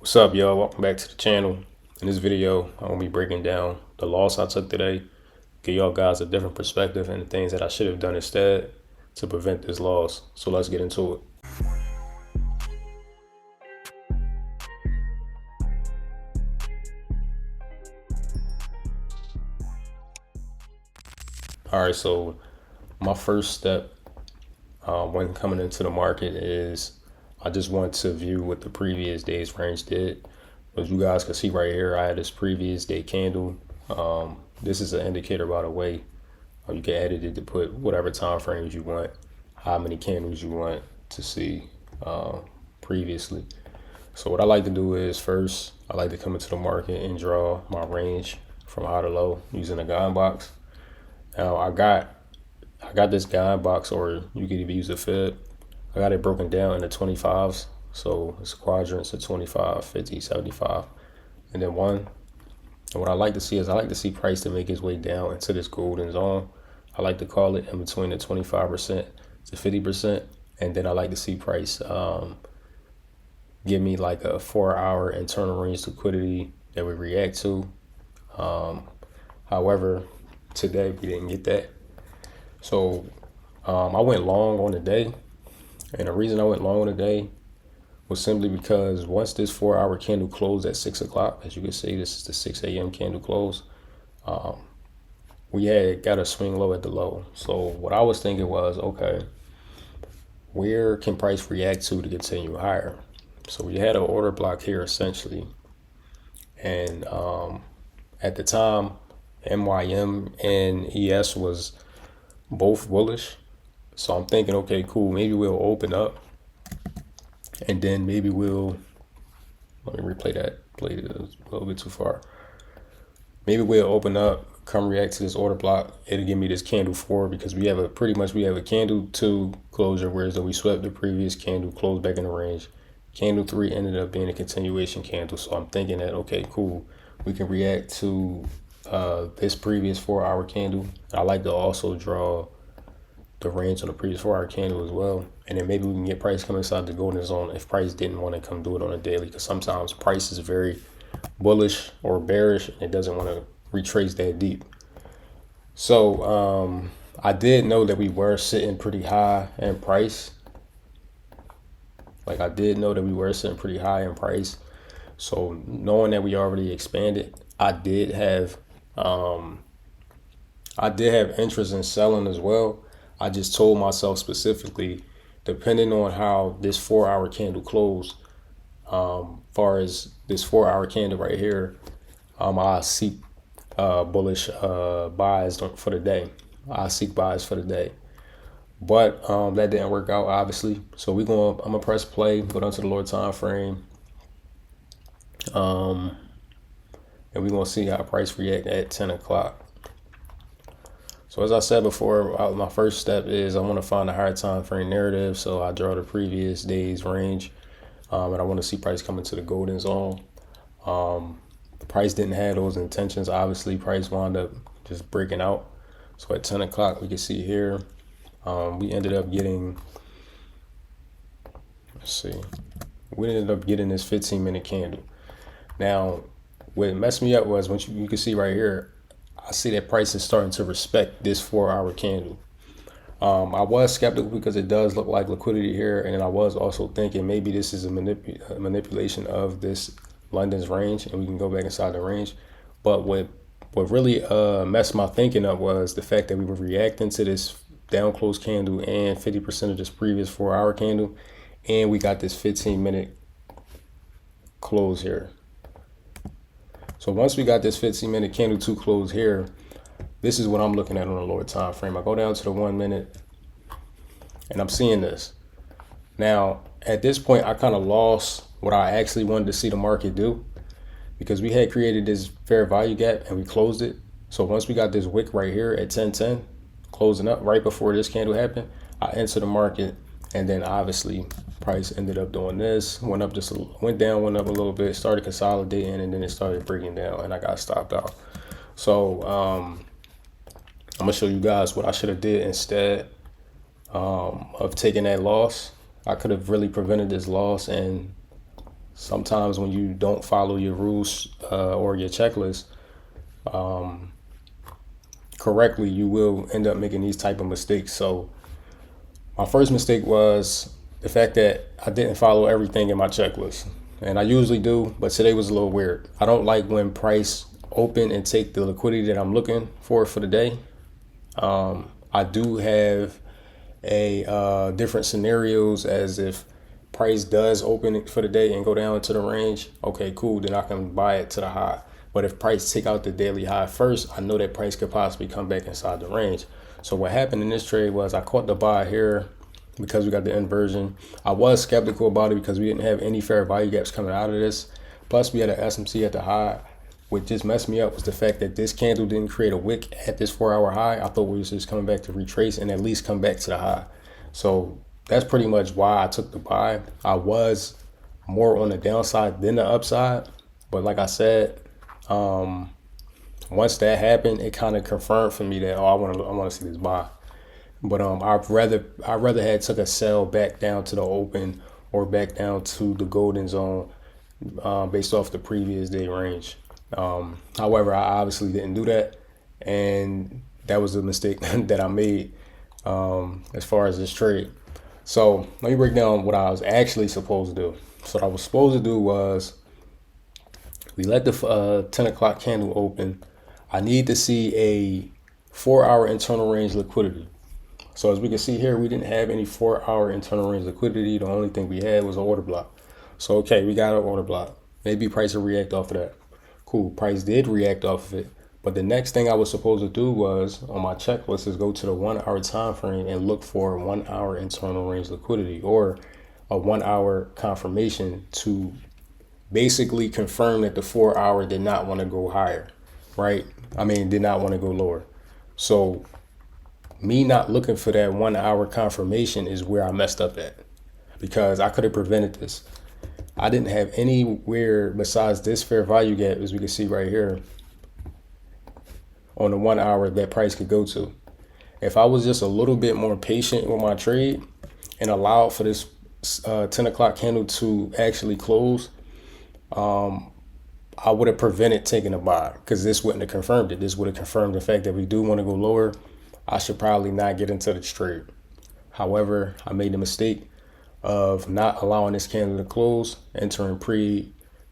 What's up, y'all? Welcome back to the channel. In this video, I'm gonna be breaking down the loss I took today, give y'all guys a different perspective and the things that I should have done instead to prevent this loss. So let's get into it. All right, so my first step when coming into the market is I just want to view what the previous day's range did. As you guys can see right here, I had this previous day candle. This is an indicator, by the way. You can edit it to put whatever time frames you want, how many candles you want to see previously. So what I like to do is first, I like to come into the market and draw my range from high to low using a guide box. Now I got this guide box, or you could even use a fib. I got it broken down into 25s. So it's quadrants of 25, 50, 75, and then 1. And what I like to see is I like to see price to make its way down into this golden zone. I like to call it in between the 25% to 50%. And then I like to see price give me like a 4-hour internal range liquidity that we react to. However, today we didn't get that. So I went long on the day. And the reason I went long on the day was simply because once this 4-hour candle closed at 6 o'clock, as you can see, this is the 6 a.m. candle close. We had got a swing low at the low. So what I was thinking was, okay, where can price react to continue higher? So we had an order block here essentially. And at the time, MYM and ES was both bullish. So I'm thinking, okay, cool, maybe we'll open up. And then maybe let me replay that, played it a little bit too far. Maybe we'll open up, come react to this order block. It'll give me this candle 4 because we have a candle 2 closure, whereas though we swept the previous candle, closed back in the range. Candle 3 ended up being a continuation candle. So I'm thinking that, okay, cool, we can react to this previous 4-hour candle. I like to also draw the range on the previous 4-hour candle as well, and then maybe we can get price come inside the golden zone if price didn't want to come do it on a daily, because sometimes price is very bullish or bearish and it doesn't want to retrace that deep. So I did know that we were sitting pretty high in price. So knowing that we already expanded, I did have interest in selling as well. I just told myself specifically, depending on how this 4-hour candle closed, far as this 4-hour candle right here, I seek bullish buys for the day. But that didn't work out, obviously. So I'm gonna press play, go down to the lower time frame, and we're gonna see how price react at 10 o'clock. So as I said before, my first step is I want to find a higher time frame narrative. So I draw the previous day's range, and I want to see price coming to the golden zone. The price didn't have those intentions. Obviously, price wound up just breaking out. So at 10 o'clock, we can see here, we ended up getting, this 15-minute candle. Now, what messed me up was when you can see right here, I see that price is starting to respect this 4-hour candle. I was skeptical because it does look like liquidity here, and then I was also thinking maybe this is a manipulation of this London's range, and we can go back inside the range. But what really messed my thinking up was the fact that we were reacting to this down close candle and 50% of this previous 4-hour candle, and we got this 15-minute close here. So once we got this 15-minute candle 2 close here, this is what I'm looking at on the lower time frame. I go down to the 1 minute and I'm seeing this. Now, at this point, I kind of lost what I actually wanted to see the market do, because we had created this fair value gap and we closed it. So once we got this wick right here at 10:10, closing up right before this candle happened, I entered the market, and then obviously price ended up doing this, went up a little bit, started consolidating, and then it started breaking down and I got stopped out. So I'm gonna show you guys what I should have did instead of taking that loss. I could have really prevented this loss and sometimes when you don't follow your rules or your checklist correctly, you will end up making these type of mistakes. So my first mistake was the fact that I didn't follow everything in my checklist. And I usually do, but today was a little weird. I don't like when price open and take the liquidity that I'm looking for the day. I do have a different scenarios as if price does open it for the day and go down to the range. Okay, cool. Then I can buy it to the high. But if price take out the daily high first, I know that price could possibly come back inside the range. So what happened in this trade was I caught the buy here because we got the inversion. I was skeptical about it because we didn't have any fair value gaps coming out of this. Plus we had an SMC at the high. What just messed me up was the fact that this candle didn't create a wick at this 4-hour high. I thought we was just coming back to retrace and at least come back to the high. So that's pretty much why I took the buy. I was more on the downside than the upside. But like I said, once that happened, it kind of confirmed for me that I want to see this buy. But I'd rather had took a sell back down to the open or back down to the golden zone based off the previous day range. However, I obviously didn't do that, and that was a mistake that I made as far as this trade. So let me break down what I was actually supposed to do. So what I was supposed to do was we let the 10 o'clock candle open. I need to see a 4-hour internal range liquidity. So as we can see here, we didn't have any 4-hour internal range liquidity. The only thing we had was an order block. So okay, we got an order block. Maybe price will react off of that. Cool, price did react off of it. But the next thing I was supposed to do was on my checklist is go to the 1-hour time frame and look for 1-hour internal range liquidity or a 1-hour confirmation to basically confirm that the 4-hour did not want to go higher, right? I mean, did not want to go lower. So me not looking for that 1-hour confirmation is where I messed up at, because I could have prevented this. I didn't have anywhere besides this fair value gap, as we can see right here, on the 1-hour that price could go to. If I was just a little bit more patient with my trade and allowed for this 10 o'clock candle to actually close, I would have prevented taking a buy, because this wouldn't have confirmed it. This would have confirmed the fact that we do want to go lower. I should probably not get into this trade. However, I made the mistake of not allowing this candle to close, entering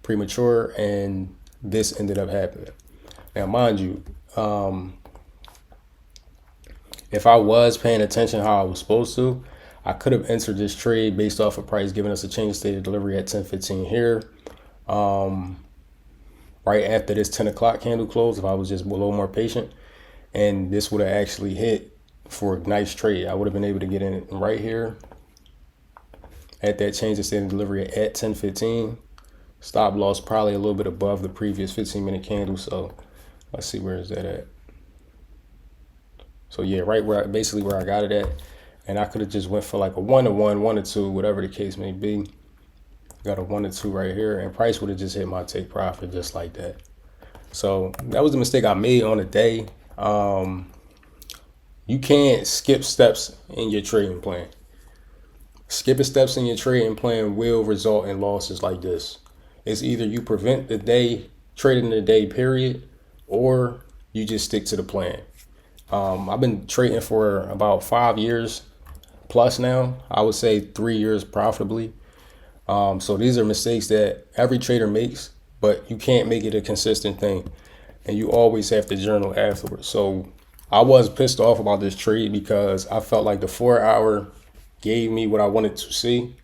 premature, and this ended up happening. Now, mind you, if I was paying attention how I was supposed to, I could have entered this trade based off of price giving us a change state of delivery at 10:15 here. Right after this 10 o'clock candle close, if I was just a little more patient, and this would have actually hit for a nice trade. I would have been able to get in right here at that change of state of delivery at 10:15. Stop loss probably a little bit above the previous 15-minute candle. So let's see, where is that at? So yeah, right where basically where I got it at. And I could have just went for like a 1-1, 1-2, whatever the case may be. Got a 1-2 right here, and price would have just hit my take profit just like that. So that was the mistake I made on the day. You can't skip steps in your trading plan. Skipping steps in your trading plan will result in losses like this. It's either you prevent the day, trading the day period, or you just stick to the plan. I've been trading for about 5 years plus now. I would say 3 years profitably. So these are mistakes that every trader makes, but you can't make it a consistent thing. And you always have to journal afterwards. So I was pissed off about this trade because I felt like the 4-hour gave me what I wanted to see.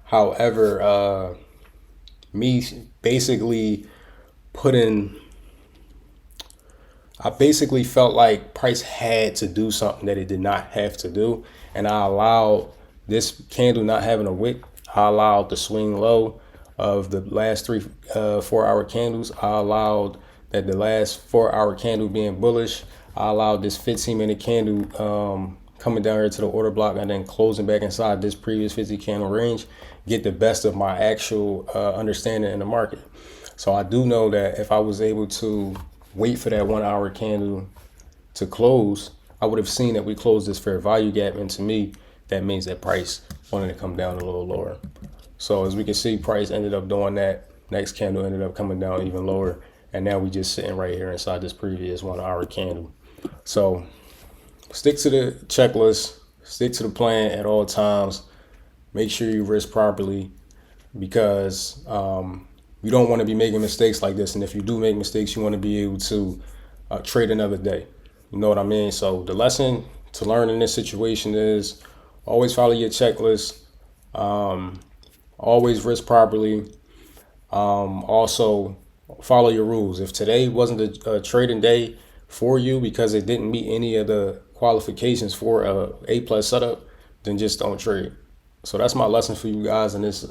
However, me basically I basically felt like price had to do something that it did not have to do. And I allowed this candle not having a wick. I allowed the swing low of the last 3 4-hour candles. I allowed that the last 4-hour candle being bullish. I allowed this 15-minute candle coming down here to the order block and then closing back inside this previous 50 candle range, get the best of my actual understanding in the market. So I do know that if I was able to wait for that 1-hour candle to close, I would have seen that we closed this fair value gap. And to me, that means that price wanted to come down a little lower. So as we can see, price ended up doing that. Next candle ended up coming down even lower. And now we just sitting right here inside this previous 1 hour candle. So stick to the checklist, stick to the plan at all times. Make sure you risk properly, because you don't want to be making mistakes like this. And if you do make mistakes, you want to be able to trade another day. You know what I mean? So the lesson to learn in this situation is always follow your checklist. Always risk properly. Also follow your rules. If today wasn't a trading day for you because it didn't meet any of the qualifications for a plus setup, then just don't trade. So that's my lesson for you guys in this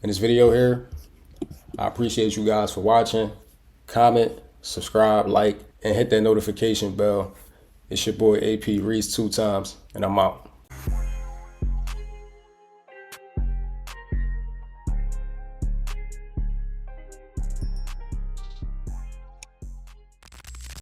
video here. I appreciate you guys for watching. Comment, subscribe, like, and hit that notification bell. It's your boy AP Reese 2 times, and I'm out.